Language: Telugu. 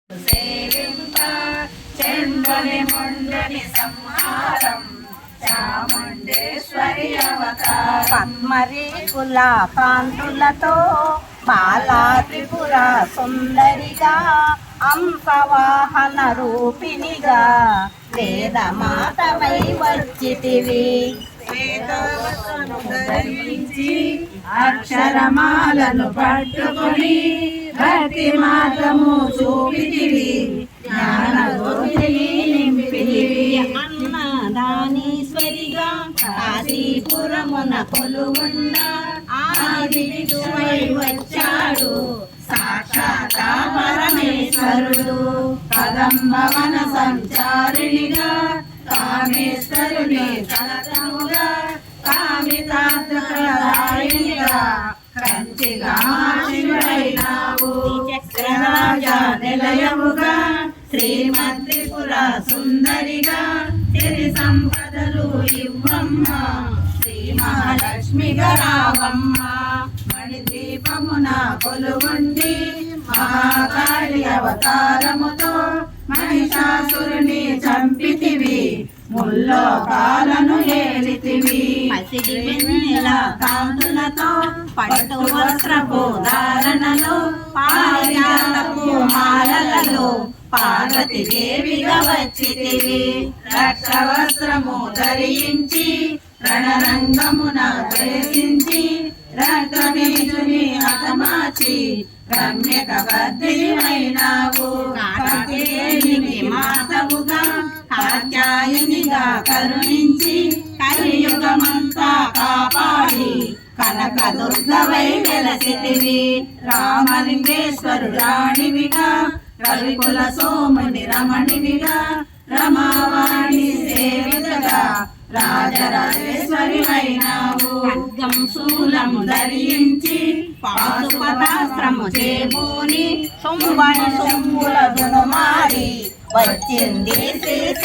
సేవింప చెండుని ముండుని సంహారం చాముండేశ్వరి అవతారం. పద్మరేకుల కాంతులతో బాలా త్రిపుర సుందరిగా అంశవాహన రూపిణిగా వేదమాతవై వచ్చితివి. వేదవతులను ధరించి అక్షరమాలను పట్టుకొని భక్తి మార్గము చూపితివి. జ్ఞానజ్యోతిని నింపితివి. అన్నదానీశ్వరిగా కాశీపురమున కొలువుండ ఆది విష్ణువై వచ్చాడు సాక్షాత్ పరమేశ్వరుడు. కదంబవన సంచారిణిగా కామేశ్వరుని తలతముగా కామితార్థప్రదాయినిగా కంచిగా శివుడైనావు. చక్రరాజ నిలయముగా శ్రీమద్రిపుర సుందరిగా సిరి సంపదలు ఇవ్వమ్మ శ్రీ మహాలక్ష్మిగా రావమ్మ. మణిద్వీపమున కొలువుండి మహాకాళి అవతారముతో మహిషాసురుని చంపితివి. ముల్లోకాలను ఏలితివి. పసిడి వెన్నెల కాంతులతో పట్టు వస్త్రపు ధారణలో పారిజాతపు మాలలలో పార్వతి దేవిగా వచ్చితివి. రక్షవస్త్రము ధరించి రణరంగమున ప్రవేశించి రక్తబీజుని హతమాచి రమ్యక బద్ధివైనావు. కార్తికేయుని మాతవుగా కాత్యాయనిగా కరుణించి కలియుగమంతా కాపాడి కనక దుర్గవై వెలసితివి. రామలింగేశ్వరు రాణివిగా రవికుల సోముని రమణివిగా రమావాణి సేవితగా రాజరాజేశ్వరి అయినావు. ఖడ్గం శూలము ధరించి పాశుపతాస్త్రము చేబూని సొంబని సొంపుల దునుమారి వచ్చింది శ్రీ